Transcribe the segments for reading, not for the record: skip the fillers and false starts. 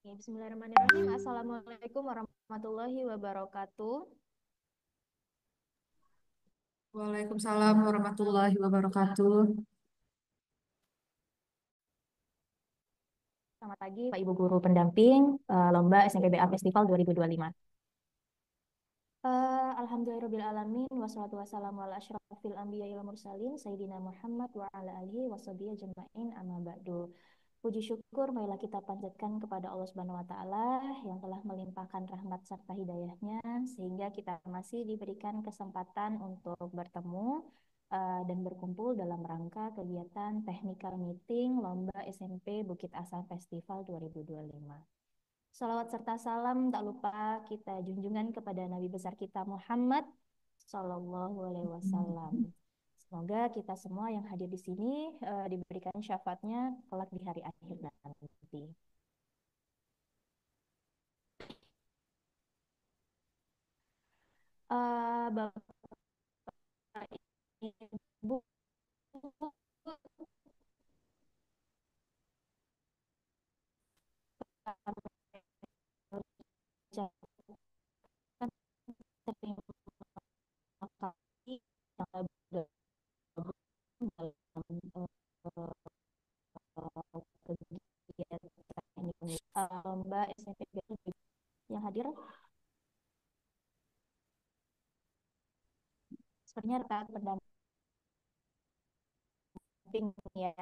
Oke, Bismillahirrahmanirrahim. Assalamualaikum warahmatullahi wabarakatuh. Waalaikumsalam warahmatullahi wabarakatuh. Selamat pagi, Pak Ibu Guru Pendamping Lomba SNPBA Festival 2025. Alhamdulillahirrabbilalamin wassalatu wassalamu ala asyrafil anbiya wal mursalin Sayyidina Muhammad wa ala alihi washabihi ajma'in amma ba'du. Puji syukur marilah kita panjatkan kepada Allah Subhanahu wa taala yang telah melimpahkan rahmat serta hidayahnya sehingga kita masih diberikan kesempatan untuk bertemu dan berkumpul dalam rangka kegiatan technical meeting Lomba SMP Bukit Asam Festival 2025. Salawat serta salam tak lupa kita junjungan kepada Nabi besar kita Muhammad Sallallahu Alaihi Wasallam. Semoga kita semua yang hadir di sini diberikan syafaatnya kelak di hari akhir nanti. Bapak Ibu, terima kasih yang bergabung dalam kegiatan ini. Lomba SMP yang hadir sebenarnya rekan pendamping ya.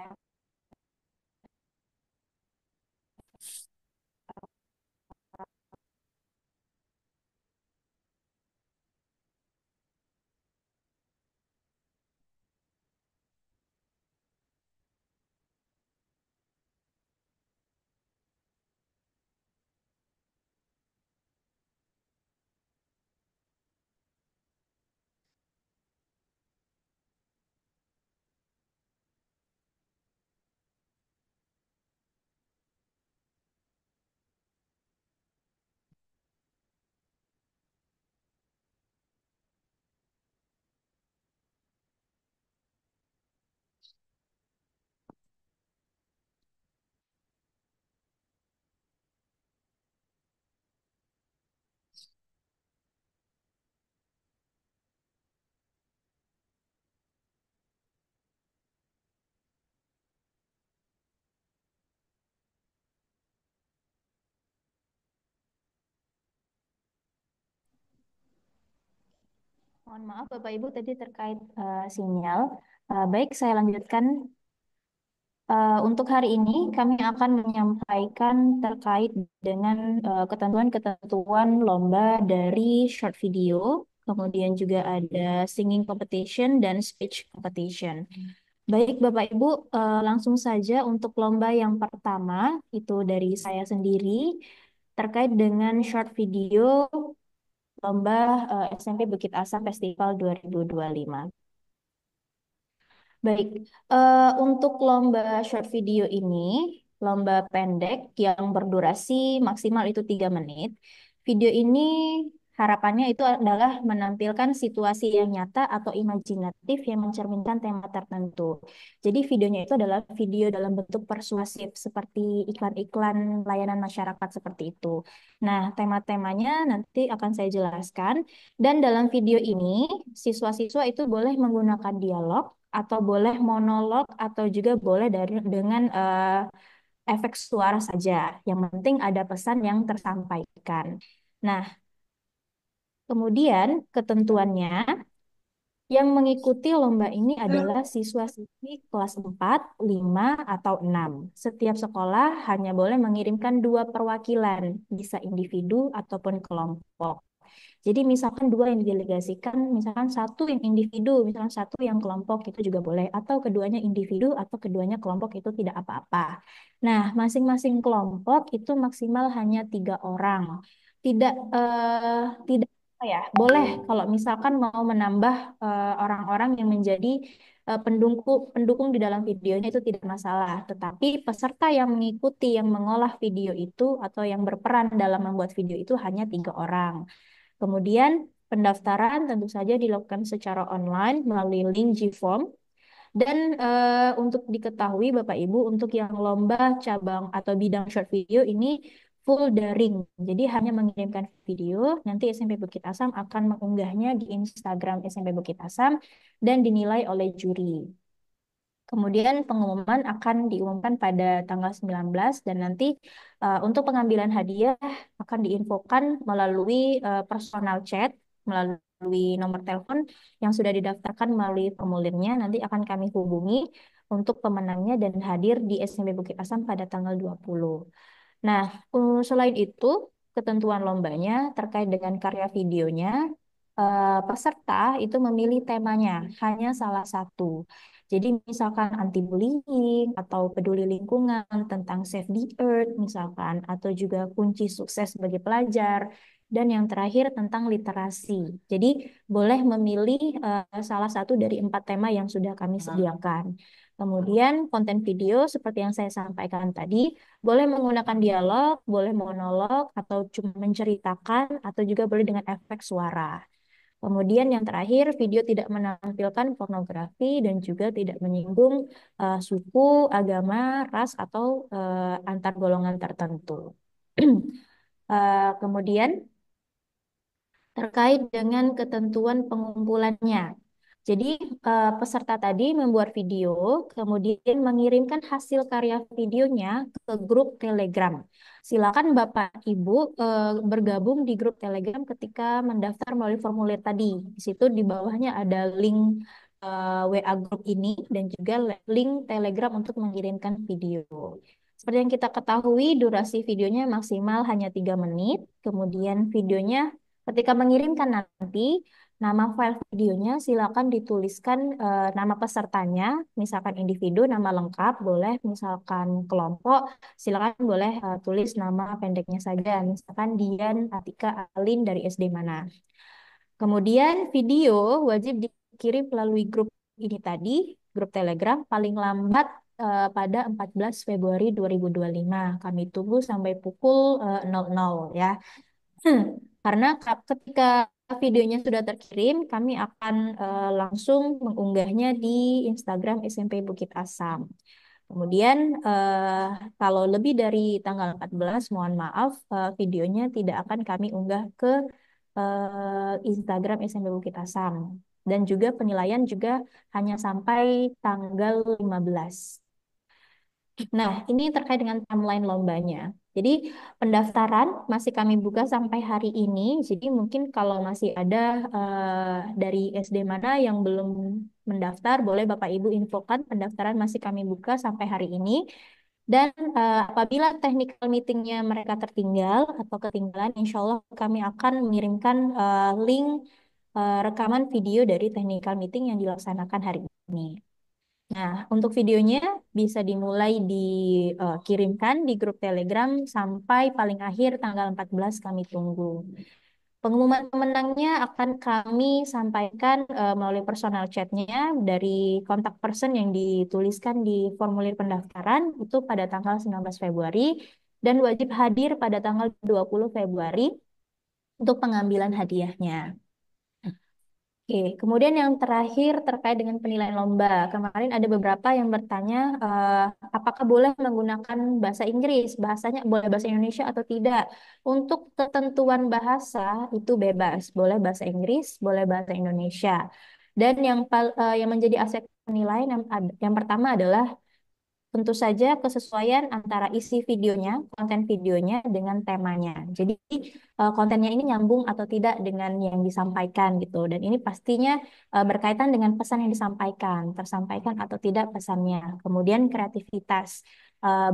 Mohon maaf Bapak Ibu tadi terkait sinyal. Baik, saya lanjutkan. Untuk hari ini kami akan menyampaikan terkait dengan ketentuan-ketentuan lomba dari short video, kemudian juga ada singing competition dan speech competition. Baik Bapak Ibu, langsung saja untuk lomba yang pertama itu dari saya sendiri terkait dengan short video lomba SMP Bukit Asam Festival 2025. Baik, untuk lomba short video ini, lomba pendek yang berdurasi maksimal itu 3 menit. Video ini harapannya itu adalah menampilkan situasi yang nyata atau imajinatif yang mencerminkan tema tertentu. Jadi videonya itu adalah video dalam bentuk persuasif seperti iklan-iklan layanan masyarakat seperti itu. Nah, tema-temanya nanti akan saya jelaskan. Dan dalam video ini, siswa-siswa itu boleh menggunakan dialog atau boleh monolog atau juga boleh dengan efek suara saja. Yang penting ada pesan yang tersampaikan. Nah, kemudian ketentuannya yang mengikuti lomba ini adalah siswa-siswi kelas 4, 5, atau 6. Setiap sekolah hanya boleh mengirimkan 2 perwakilan, bisa individu ataupun kelompok. Jadi misalkan 2 yang didelegasikan, misalkan satu yang individu, misalkan satu yang kelompok itu juga boleh, atau keduanya individu atau keduanya kelompok itu tidak apa-apa. Nah, masing-masing kelompok itu maksimal hanya 3 orang. Tidak apa ya, boleh kalau misalkan mau menambah orang-orang yang menjadi pendukung pendukung di dalam videonya itu tidak masalah. Tetapi peserta yang mengikuti, yang mengolah video itu atau yang berperan dalam membuat video itu hanya 3 orang. Kemudian pendaftaran tentu saja dilakukan secara online melalui link Gform. Dan untuk diketahui Bapak Ibu, untuk yang lomba cabang atau bidang short video ini full daring. Jadi hanya mengirimkan video, nanti SMP Bukit Asam akan mengunggahnya di Instagram SMP Bukit Asam dan dinilai oleh juri. Kemudian pengumuman akan diumumkan pada tanggal 19 dan nanti untuk pengambilan hadiah akan diinfokan melalui personal chat, melalui nomor telepon yang sudah didaftarkan melalui formulirnya. Nanti akan kami hubungi untuk pemenangnya dan hadir di SMP Bukit Asam pada tanggal 20. Nah, selain itu, ketentuan lombanya terkait dengan karya videonya, peserta itu memilih temanya hanya salah satu. Jadi misalkan anti-bullying atau peduli lingkungan tentang Save the Earth misalkan, atau juga kunci sukses bagi pelajar, dan yang terakhir tentang literasi. Jadi boleh memilih salah satu dari 4 tema yang sudah kami sediakan. Kemudian konten video seperti yang saya sampaikan tadi, boleh menggunakan dialog, boleh monolog, atau cuma menceritakan, atau juga boleh dengan efek suara. Kemudian yang terakhir, video tidak menampilkan pornografi dan juga tidak menyinggung suku, agama, ras, atau antar golongan tertentu. Kemudian terkait dengan ketentuan pengumpulannya. Jadi peserta tadi membuat video, kemudian mengirimkan hasil karya videonya ke grup Telegram. Silakan Bapak Ibu bergabung di grup Telegram ketika mendaftar melalui formulir tadi. Di situ di bawahnya ada link WA grup ini dan juga link Telegram untuk mengirimkan video. Seperti yang kita ketahui, durasi videonya maksimal hanya 3 menit. Kemudian videonya ketika mengirimkan nanti, nama file videonya silakan dituliskan nama pesertanya, misalkan individu, nama lengkap, boleh misalkan kelompok, silakan boleh tulis nama pendeknya saja, misalkan Dian Atika Alin dari SD mana. Kemudian video wajib dikirim melalui grup ini tadi, grup Telegram, paling lambat pada 14 Februari 2025. Kami tunggu sampai pukul 00 ya. Karena ketika videonya sudah terkirim, kami akan langsung mengunggahnya di Instagram SMP Bukit Asam. Kemudian kalau lebih dari tanggal 14, mohon maaf, videonya tidak akan kami unggah ke Instagram SMP Bukit Asam. Dan juga penilaian juga hanya sampai tanggal 15. Nah, ini terkait dengan timeline lombanya. Jadi, pendaftaran masih kami buka sampai hari ini. Jadi, mungkin kalau masih ada dari SD mana yang belum mendaftar, boleh Bapak Ibu infokan pendaftaran masih kami buka sampai hari ini. Dan apabila technical meetingnya mereka tertinggal atau ketinggalan, insya Allah kami akan mengirimkan link rekaman video dari technical meeting yang dilaksanakan hari ini. Nah, untuk videonya bisa dimulai dikirimkan di grup Telegram sampai paling akhir tanggal 14 kami tunggu. Pengumuman pemenangnya akan kami sampaikan melalui personal chatnya dari kontak person yang dituliskan di formulir pendaftaran itu pada tanggal 19 Februari dan wajib hadir pada tanggal 20 Februari untuk pengambilan hadiahnya. Oke, kemudian yang terakhir terkait dengan penilaian lomba. Kemarin ada beberapa yang bertanya apakah boleh menggunakan bahasa Inggris, bahasanya boleh bahasa Indonesia atau tidak. Untuk ketentuan bahasa itu bebas, boleh bahasa Inggris, boleh bahasa Indonesia. Dan yang menjadi aspek penilaian yang pertama adalah tentu saja kesesuaian antara isi videonya, konten videonya dengan temanya. Jadi kontennya ini nyambung atau tidak dengan yang disampaikan gitu. Dan ini pastinya berkaitan dengan pesan yang disampaikan, tersampaikan atau tidak pesannya. Kemudian kreativitas,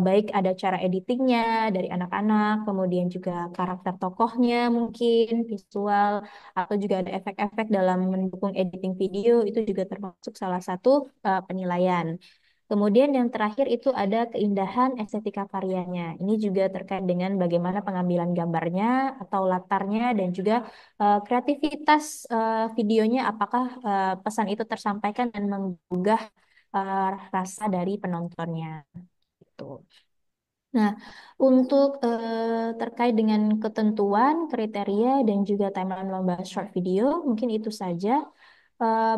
baik ada cara editingnya dari anak-anak, kemudian juga karakter tokohnya mungkin, visual, atau juga ada efek-efek dalam mendukung editing video, itu juga termasuk salah satu penilaian. Kemudian yang terakhir itu ada keindahan estetika karyanya. Ini juga terkait dengan bagaimana pengambilan gambarnya atau latarnya dan juga kreativitas videonya apakah pesan itu tersampaikan dan menggugah rasa dari penontonnya. Gitu. Nah, untuk terkait dengan ketentuan, kriteria, dan juga timeline lomba short video, mungkin itu saja.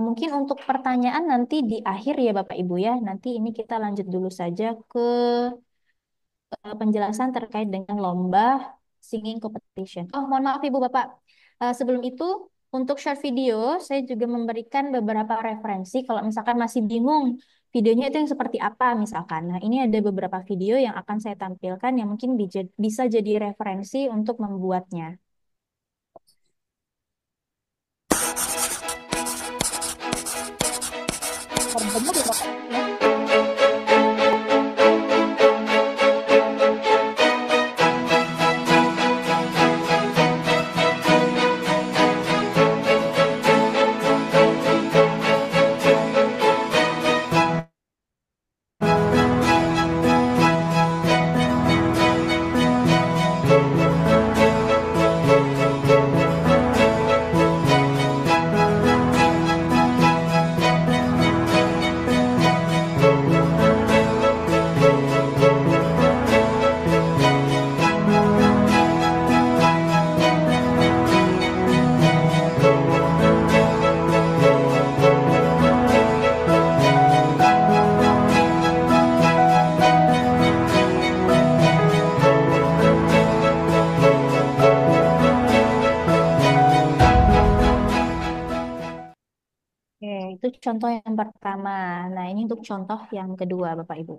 Mungkin untuk pertanyaan nanti di akhir ya Bapak Ibu ya. Nanti ini kita lanjut dulu saja ke penjelasan terkait dengan lomba singing competition. Oh, mohon maaf Ibu Bapak. Sebelum itu, untuk short video, saya juga memberikan beberapa referensi kalau misalkan masih bingung videonya itu yang seperti apa misalkan. Nah, ini ada beberapa video yang akan saya tampilkan yang mungkin bisa jadi referensi untuk membuatnya. Terdengar ya Bapak? Ya. Oke, itu contoh yang pertama. Nah, ini untuk contoh yang kedua, Bapak Ibu.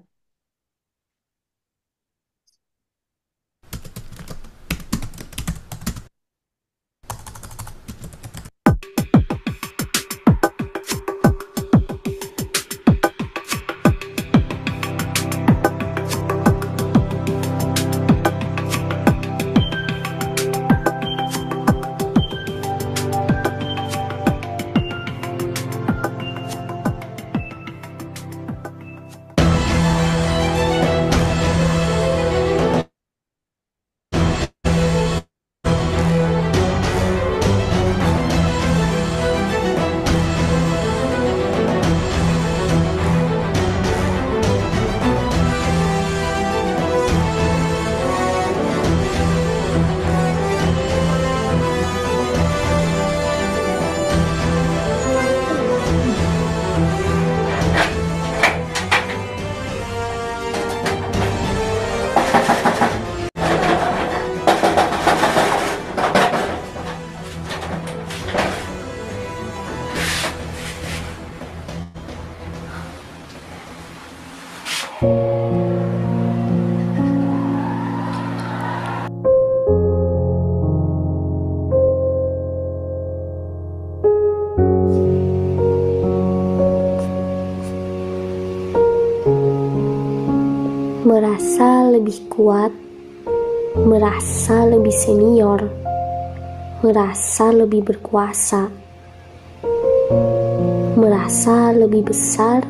Merasa lebih kuat, merasa lebih senior, merasa lebih berkuasa, merasa lebih besar,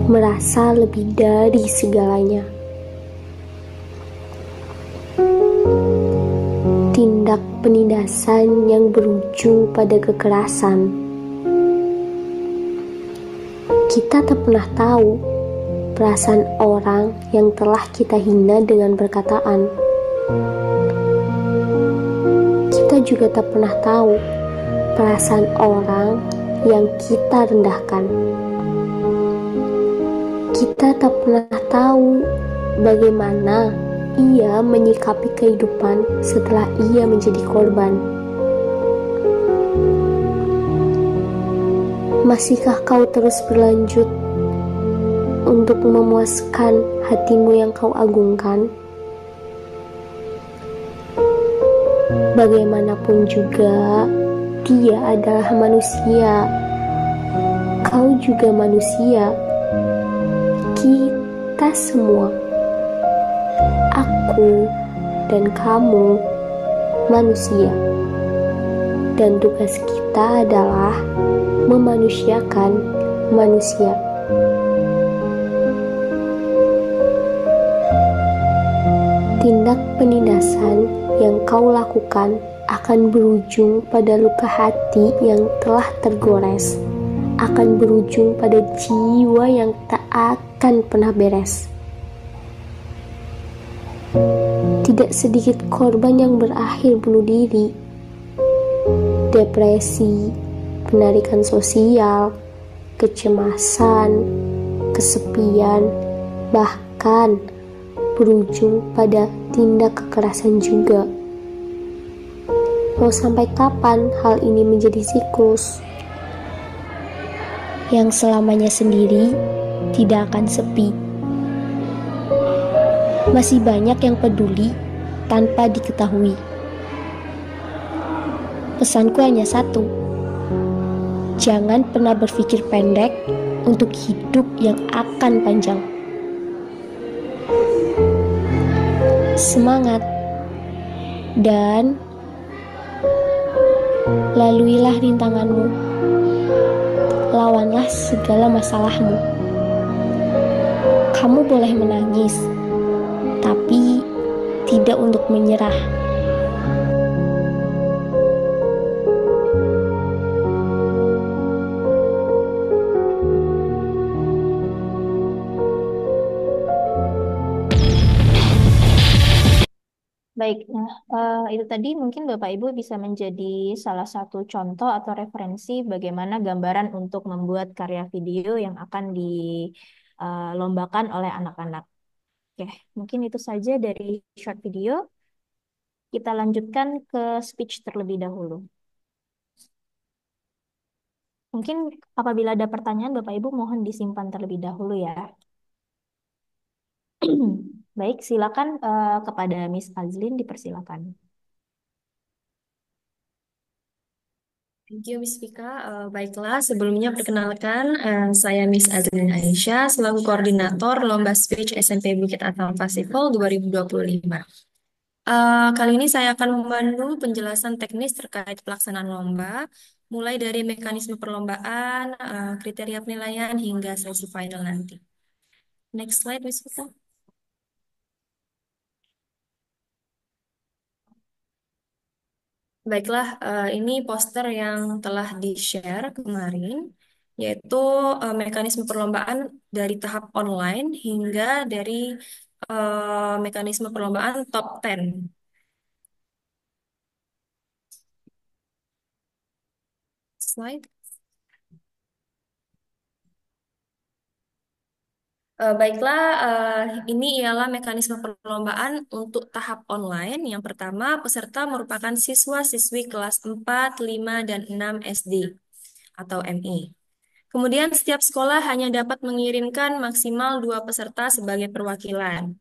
merasa lebih dari segalanya. Tindak penindasan yang berujung pada kekerasan. Kita tak pernah tahu perasaan orang yang telah kita hina dengan perkataan. Kita juga tak pernah tahu perasaan orang yang kita rendahkan. Kita tak pernah tahu bagaimana ia menyikapi kehidupan setelah ia menjadi korban. Masihkah kau terus berlanjut untuk memuaskan hatimu yang kau agungkan? Bagaimanapun juga, dia adalah manusia. Kau juga manusia. Kita semua, aku dan kamu, manusia. Dan tugas kita adalah memanusiakan manusia. Tindak penindasan yang kau lakukan akan berujung pada luka hati yang telah tergores, akan berujung pada jiwa yang tak akan pernah beres. Tidak sedikit korban yang berakhir bunuh diri, depresi, penarikan sosial, kecemasan, kesepian, bahkan akan berujung pada tindak kekerasan juga. Mau sampai kapan hal ini menjadi siklus? Yang selamanya sendiri tidak akan sepi. Masih banyak yang peduli tanpa diketahui. Pesanku hanya satu, jangan pernah berpikir pendek untuk hidup yang akan panjang. Semangat dan laluilah rintanganmu. Lawanlah segala masalahmu. Kamu boleh menangis, tapi tidak untuk menyerah. Baik, nah itu tadi mungkin Bapak Ibu bisa menjadi salah satu contoh atau referensi bagaimana gambaran untuk membuat karya video yang akan dilombakan oleh anak-anak. Oke, mungkin itu saja dari short video. Kita lanjutkan ke speech terlebih dahulu. Mungkin apabila ada pertanyaan, Bapak Ibu mohon disimpan terlebih dahulu ya. Baik, silakan kepada Miss Azlin dipersilakan. Thank you, Miss Vika. Baiklah, sebelumnya perkenalkan, saya Miss Azlin Aisyah, selaku koordinator Lomba Speech SMP Bukit Atam Festival 2025. Kali ini saya akan memandu penjelasan teknis terkait pelaksanaan lomba, mulai dari mekanisme perlombaan, kriteria penilaian, hingga sesi final nanti. Next slide, Miss Vika. Baiklah, ini poster yang telah di-share kemarin, yaitu mekanisme perlombaan dari tahap online hingga dari mekanisme perlombaan top 10. Slide. Baiklah, ini ialah mekanisme perlombaan untuk tahap online. Yang pertama, peserta merupakan siswa-siswi kelas 4, 5, dan 6 SD atau MI. Kemudian setiap sekolah hanya dapat mengirimkan maksimal 2 peserta sebagai perwakilan.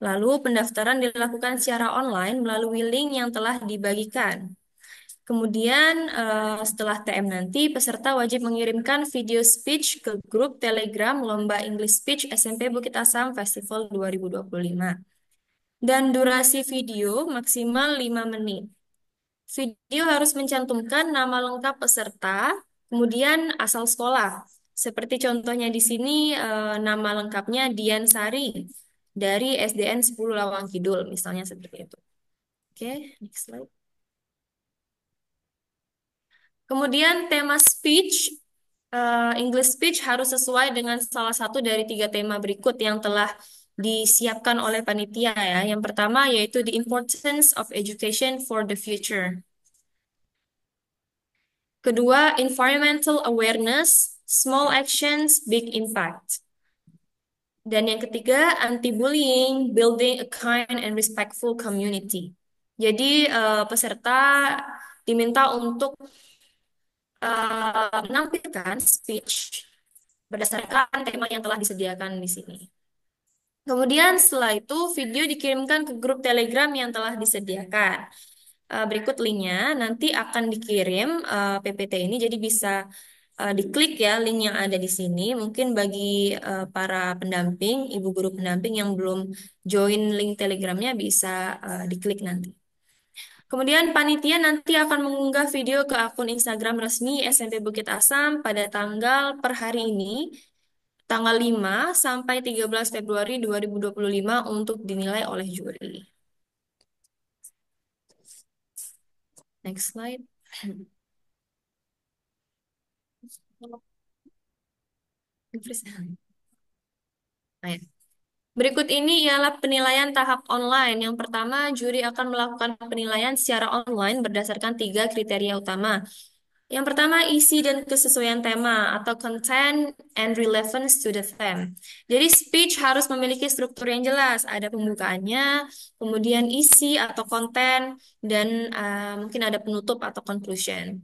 Lalu pendaftaran dilakukan secara online melalui link yang telah dibagikan. Kemudian setelah TM nanti, peserta wajib mengirimkan video speech ke grup Telegram Lomba English Speech SMP Bukit Asam Festival 2025. Dan durasi video maksimal 5 menit. Video harus mencantumkan nama lengkap peserta, kemudian asal sekolah. Seperti contohnya di sini, nama lengkapnya Dian Sari dari SDN 10 Lawang Kidul, misalnya seperti itu. Oke, next slide. Kemudian tema speech, English speech harus sesuai dengan salah satu dari 3 tema berikut yang telah disiapkan oleh panitia ya. Yang pertama yaitu the importance of education for the future. Kedua, environmental awareness, small actions, big impact. Dan yang ketiga, anti-bullying, building a kind and respectful community. Jadi peserta diminta untuk menampilkan speech berdasarkan tema yang telah disediakan di sini. Kemudian setelah itu video dikirimkan ke grup Telegram yang telah disediakan. Berikut linknya, nanti akan dikirim PPT ini, jadi bisa diklik ya link yang ada di sini. Mungkin bagi para pendamping, ibu guru pendamping yang belum join link Telegramnya bisa diklik nanti. Kemudian panitia nanti akan mengunggah video ke akun Instagram resmi SMP Bukit Asam pada tanggal per hari ini, tanggal 5 sampai 13 Februari 2025 untuk dinilai oleh juri. Next slide. Baik. Berikut ini ialah penilaian tahap online. Yang pertama, juri akan melakukan penilaian secara online berdasarkan 3 kriteria utama. Yang pertama, isi dan kesesuaian tema atau content and relevance to the theme. Jadi speech harus memiliki struktur yang jelas. Ada pembukaannya, kemudian isi atau konten, dan mungkin ada penutup atau conclusion.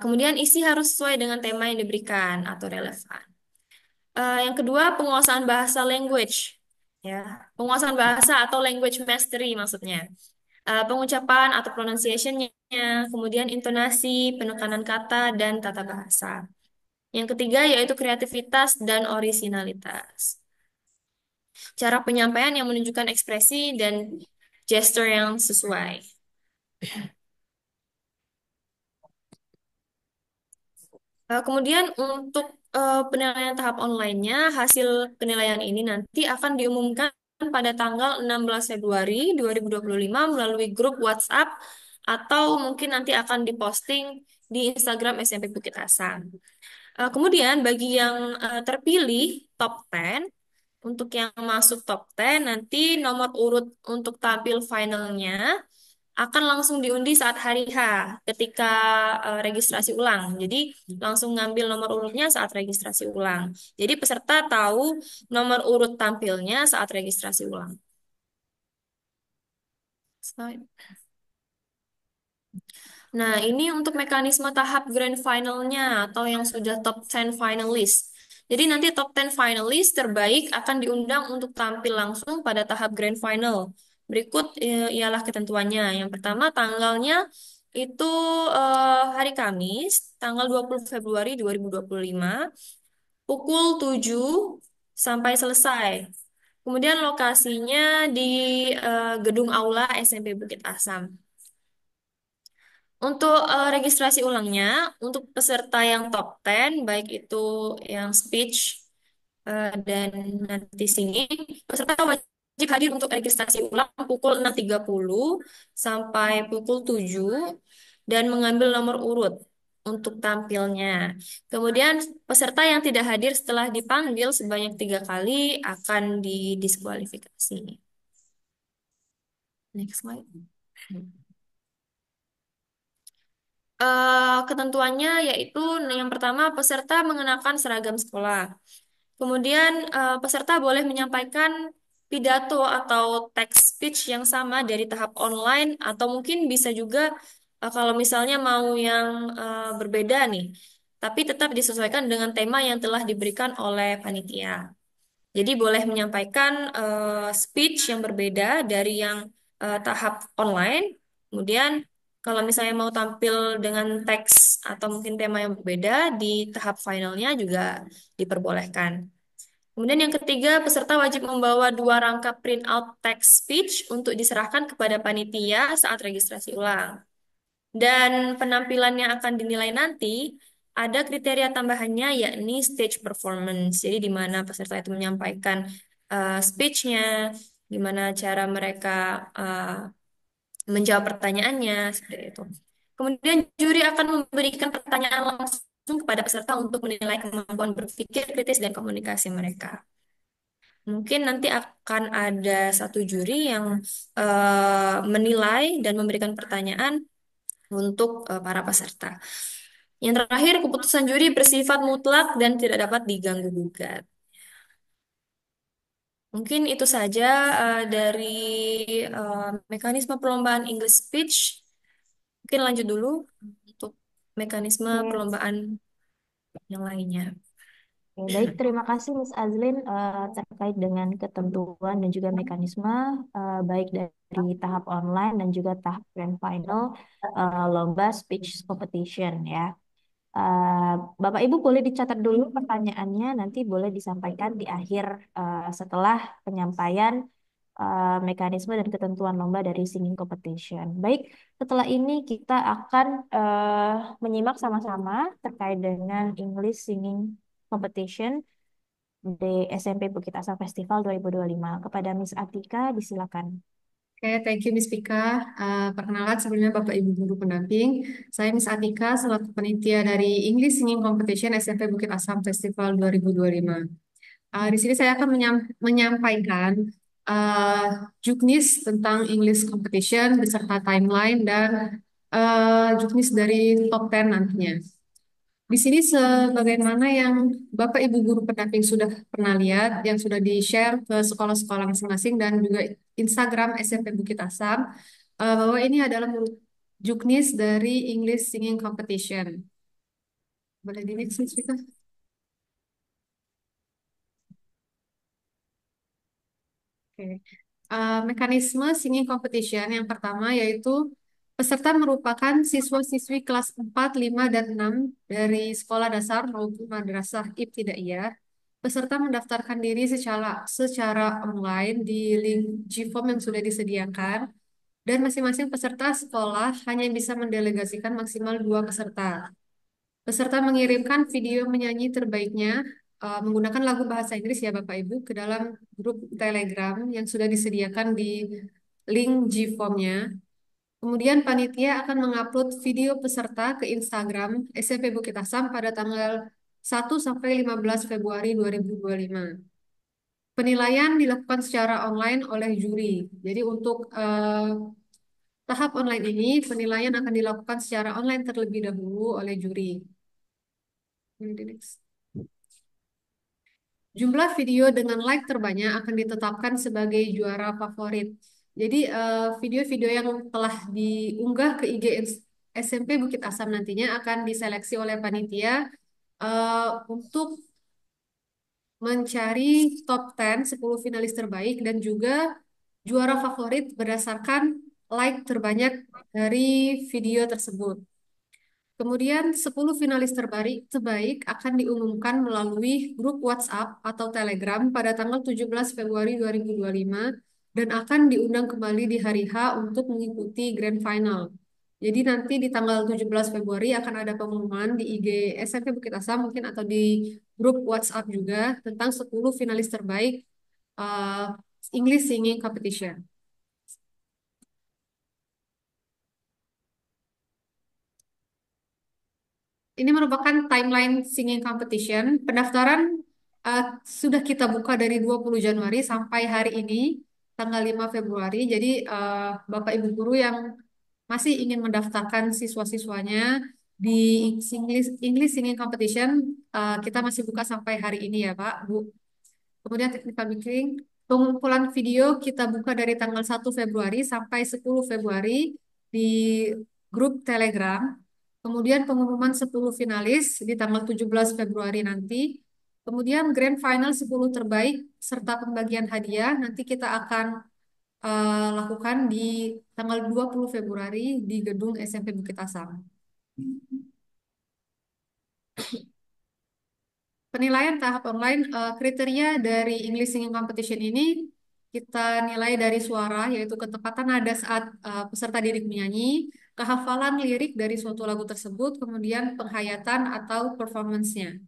Kemudian isi harus sesuai dengan tema yang diberikan atau relevan. Yang kedua, penguasaan bahasa language. Ya, penguasaan bahasa atau language mastery maksudnya. Pengucapan atau pronunciation-nya, kemudian intonasi, penekanan kata, dan tata bahasa. Yang ketiga yaitu kreativitas dan orisinalitas. Cara penyampaian yang menunjukkan ekspresi dan gesture yang sesuai. Kemudian untuk penilaian tahap online-nya, hasil penilaian ini nanti akan diumumkan pada tanggal 16 Februari 2025 melalui grup WhatsApp atau mungkin nanti akan diposting di Instagram SMP Bukit Asam. Kemudian bagi yang terpilih top 10, untuk yang masuk top 10 nanti nomor urut untuk tampil finalnya akan langsung diundi saat hari H ketika registrasi ulang. Jadi langsung ngambil nomor urutnya saat registrasi ulang. Jadi peserta tahu nomor urut tampilnya saat registrasi ulang. Slide. Nah, ini untuk mekanisme tahap grand finalnya atau yang sudah top 10 finalist. Jadi nanti top 10 finalist terbaik akan diundang untuk tampil langsung pada tahap grand final. Berikut ialah ketentuannya. Yang pertama tanggalnya itu hari Kamis, tanggal 20 Februari 2025, pukul 7 sampai selesai. Kemudian lokasinya di Gedung Aula SMP Bukit Asam. Untuk registrasi ulangnya, untuk peserta yang top 10, baik itu yang speech dan nanti singing, peserta wajib hadir untuk registrasi ulang pukul 6.30 sampai pukul 7 dan mengambil nomor urut untuk tampilnya. Kemudian peserta yang tidak hadir setelah dipanggil sebanyak 3 kali akan didiskualifikasi. Next slide. Ketentuannya yaitu yang pertama peserta mengenakan seragam sekolah. Kemudian peserta boleh menyampaikan pidato atau text speech yang sama dari tahap online atau mungkin bisa juga kalau misalnya mau yang berbeda nih, tapi tetap disesuaikan dengan tema yang telah diberikan oleh panitia. Jadi boleh menyampaikan speech yang berbeda dari yang tahap online. Kemudian kalau misalnya mau tampil dengan teks atau mungkin tema yang berbeda di tahap finalnya juga diperbolehkan. Kemudian yang ketiga, peserta wajib membawa 2 rangka print out text speech untuk diserahkan kepada panitia saat registrasi ulang. Dan penampilan yang akan dinilai nanti ada kriteria tambahannya yakni stage performance. Jadi di mana peserta itu menyampaikan speech-nya, gimana cara mereka menjawab pertanyaannya, seperti itu. Kemudian juri akan memberikan pertanyaan langsung kepada peserta untuk menilai kemampuan berpikir kritis dan komunikasi mereka. Mungkin nanti akan ada satu juri yang menilai dan memberikan pertanyaan untuk para peserta. Yang terakhir, keputusan juri bersifat mutlak dan tidak dapat diganggu-gugat. Mungkin itu saja dari mekanisme perlombaan English Speech. Mungkin lanjut dulu untuk mekanisme Oke, perlombaan yang lainnya. Oke, baik, terima kasih Miss Azlin terkait dengan ketentuan dan juga mekanisme baik dari tahap online dan juga tahap grand final lomba speech competition ya. Eh, Bapak Ibu boleh dicatat dulu pertanyaannya, nanti boleh disampaikan di akhir setelah penyampaian mekanisme dan ketentuan lomba dari singing competition. Baik, setelah ini kita akan menyimak sama-sama terkait dengan English Singing Competition di SMP Bukit Asam Festival 2025. Kepada Miss Atika, disilakan. Oke, thank you Miss Pika. Perkenalkan sebelumnya Bapak Ibu Guru Pendamping. Saya Miss Atika selaku panitia dari English Singing Competition SMP Bukit Asam Festival 2025. Di sini saya akan menyampaikan uh, juknis tentang English Competition beserta timeline dan juknis dari top 10 nantinya. Di sini sebagaimana yang Bapak Ibu guru pendamping sudah pernah lihat, yang sudah di-share ke sekolah-sekolah masing-masing dan juga Instagram SMP Bukit Asam, bahwa ini adalah juknis dari English Singing Competition. Boleh di next, Miss Vita? Oke. Mekanisme singing competition yang pertama yaitu peserta merupakan siswa-siswi kelas 4, 5, dan 6 dari sekolah dasar maupun madrasah ibtidaiyah. Peserta mendaftarkan diri secara online di link Gform yang sudah disediakan dan masing-masing peserta sekolah hanya bisa mendelegasikan maksimal 2 peserta. Peserta mengirimkan video menyanyi terbaiknya menggunakan lagu bahasa Inggris ya Bapak Ibu ke dalam grup Telegram yang sudah disediakan di link Gform-nya. Kemudian panitia akan mengupload video peserta ke Instagram SMP Bukit Asam pada tanggal 1 sampai 15 Februari 2025. Penilaian dilakukan secara online oleh juri. Jadi untuk tahap online ini penilaian akan dilakukan secara online terlebih dahulu oleh juri. Next. Jumlah video dengan like terbanyak akan ditetapkan sebagai juara favorit. Jadi video-video yang telah diunggah ke IG SMP Bukit Asam nantinya akan diseleksi oleh panitia untuk mencari top 10 10 finalis terbaik dan juga juara favorit berdasarkan like terbanyak dari video tersebut. Kemudian 10 finalis terbaik akan diumumkan melalui grup WhatsApp atau Telegram pada tanggal 17 Februari 2025 dan akan diundang kembali di hari H untuk mengikuti Grand Final. Jadi nanti di tanggal 17 Februari akan ada pengumuman di IG SMP Bukit Asam mungkin atau di grup WhatsApp juga tentang 10 finalis terbaik uh, English Singing Competition. Ini merupakan timeline singing competition. Pendaftaran sudah kita buka dari 20 Januari sampai hari ini, tanggal 5 Februari. Jadi Bapak Ibu guru yang masih ingin mendaftarkan siswa-siswanya di English Singing Competition, kita masih buka sampai hari ini ya Pak, Bu. Kemudian teknik publishing, pengumpulan video kita buka dari tanggal 1 Februari sampai 10 Februari di grup Telegram. Kemudian pengumuman 10 finalis di tanggal 17 Februari nanti. Kemudian grand final 10 terbaik serta pembagian hadiah nanti kita akan lakukan di tanggal 20 Februari di gedung SMP Bukit Asam. Penilaian tahap online, kriteria dari English Singing Competition ini kita nilai dari suara, yaitu ketepatan nada saat peserta didik menyanyi, kehafalan lirik dari suatu lagu tersebut, kemudian penghayatan atau performance-nya.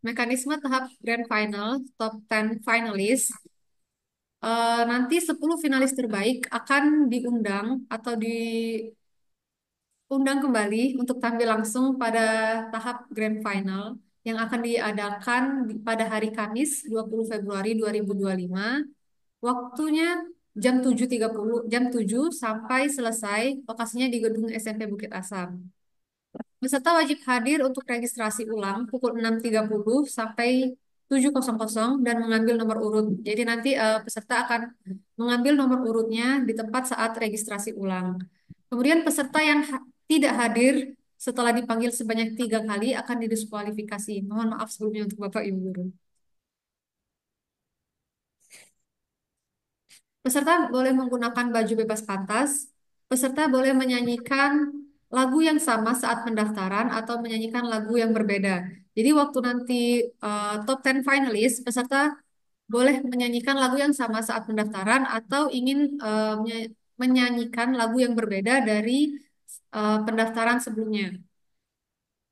Mekanisme tahap Grand Final, Top 10 Finalist, nanti 10 finalis terbaik akan diundang atau undang kembali untuk tampil langsung pada tahap Grand Final yang akan diadakan pada hari Kamis 20 Februari 2025. Waktunya jam 7 sampai selesai, lokasinya di gedung SMP Bukit Asam. Peserta wajib hadir untuk registrasi ulang pukul 6.30 sampai 7.00 dan mengambil nomor urut. Jadi nanti peserta akan mengambil nomor urutnya di tempat saat registrasi ulang. Kemudian peserta yang tidak hadir setelah dipanggil sebanyak 3 kali akan didiskualifikasi. Mohon maaf sebelumnya untuk Bapak Ibu guru. Peserta boleh menggunakan baju bebas pantas. Peserta boleh menyanyikan lagu yang sama saat pendaftaran atau menyanyikan lagu yang berbeda. Jadi waktu nanti top 10 finalis, peserta boleh menyanyikan lagu yang sama saat pendaftaran atau ingin menyanyikan lagu yang berbeda dari pendaftaran sebelumnya.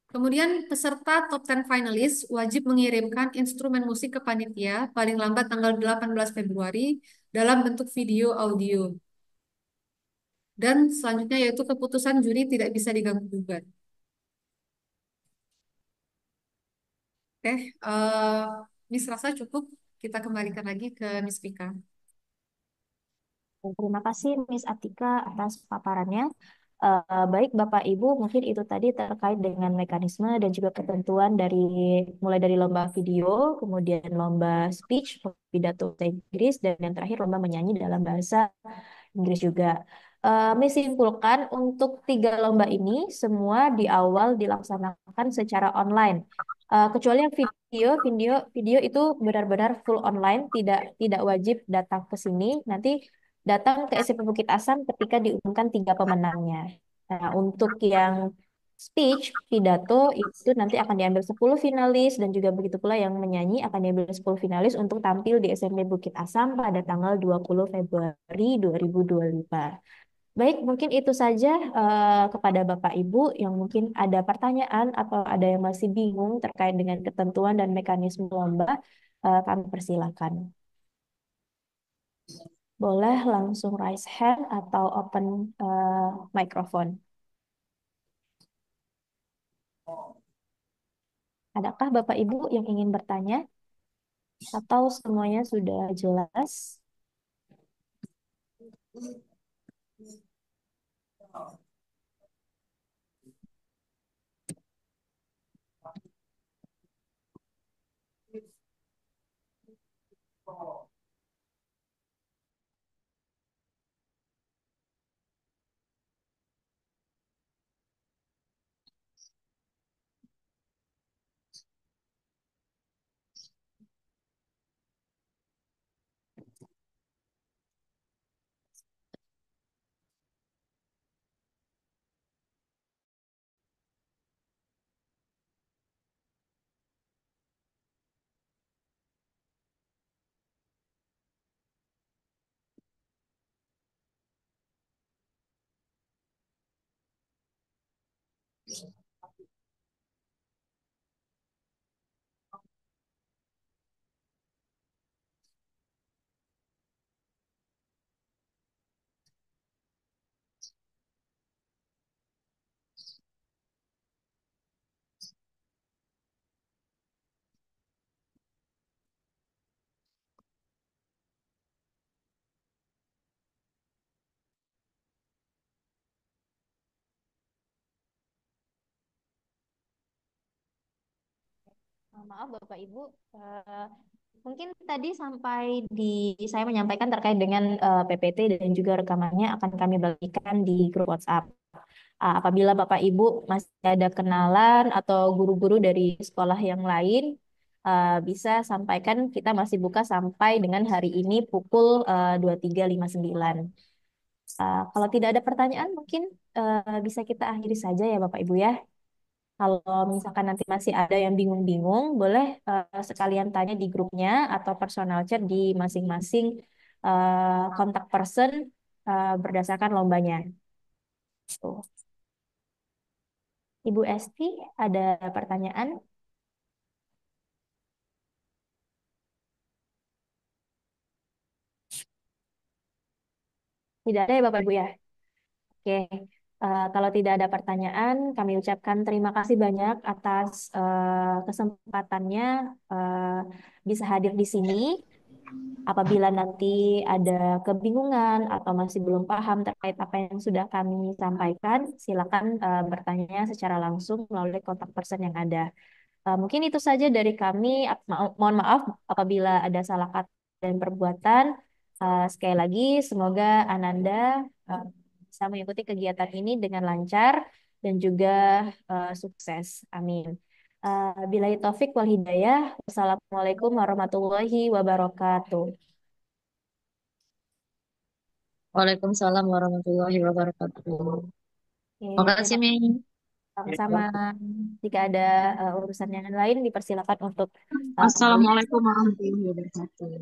Kemudian peserta top 10 finalis wajib mengirimkan instrumen musik ke panitia paling lambat tanggal 18 Februari dalam bentuk video audio. Dan selanjutnya yaitu keputusan juri tidak bisa diganggu-gugat. Oke, Miss rasa cukup. Kita kembalikan lagi ke Miss Pika. Terima kasih Miss Atika atas paparannya. Baik Bapak Ibu, mungkin itu tadi terkait dengan mekanisme dan juga ketentuan dari mulai dari lomba video, kemudian lomba speech, pidato bahasa Inggris, dan yang terakhir lomba menyanyi dalam bahasa Inggris juga. Miss simpulkan untuk tiga lomba ini semua di awal dilaksanakan secara online. Kecuali yang video itu benar-benar full online, tidak tidak wajib datang ke sini. Nanti datang ke SMP Bukit Asam ketika diumumkan tiga pemenangnya. Nah, untuk yang speech, pidato itu nanti akan diambil 10 finalis dan juga begitu pula yang menyanyi akan diambil 10 finalis untuk tampil di SMP Bukit Asam pada tanggal 20 Februari 2025. Baik, mungkin itu saja kepada Bapak Ibu yang mungkin ada pertanyaan atau ada yang masih bingung terkait dengan ketentuan dan mekanisme lomba, kami persilakan. Boleh langsung raise hand atau open microphone. Adakah Bapak Ibu yang ingin bertanya atau semuanya sudah jelas? Maaf Bapak Ibu, eh, mungkin tadi sampai di saya menyampaikan terkait dengan PPT dan juga rekamannya akan kami bagikan di grup WhatsApp. Apabila Bapak Ibu masih ada kenalan atau guru-guru dari sekolah yang lain, bisa sampaikan kita masih buka sampai dengan hari ini pukul 23.59. Kalau tidak ada pertanyaan, mungkin bisa kita akhiri saja ya Bapak Ibu ya. Kalau misalkan nanti masih ada yang bingung-bingung, boleh sekalian tanya di grupnya atau personal chat di masing-masing kontak person berdasarkan lombanya. Tuh. Ibu Esti, ada pertanyaan? Tidak ada ya Bapak Ibu ya? Oke, kalau tidak ada pertanyaan, kami ucapkan terima kasih banyak atas kesempatannya eh, bisa hadir di sini. Apabila nanti ada kebingungan atau masih belum paham terkait apa yang sudah kami sampaikan, silakan bertanya secara langsung melalui kontak person yang ada. Mungkin itu saja dari kami. Mohon maaf apabila ada salah kata dan perbuatan. Sekali lagi, semoga Ananda uh, bisa mengikuti kegiatan ini dengan lancar dan juga sukses. Amin. Billahi taufik wal hidayah. Wassalamualaikum warahmatullahi wabarakatuh. Waalaikumsalam warahmatullahi wabarakatuh. Oke, Makasih, terima Mi. kasih sama-sama. Jika ada urusan yang lain, dipersilakan untuk Wassalamualaikum warahmatullahi wabarakatuh.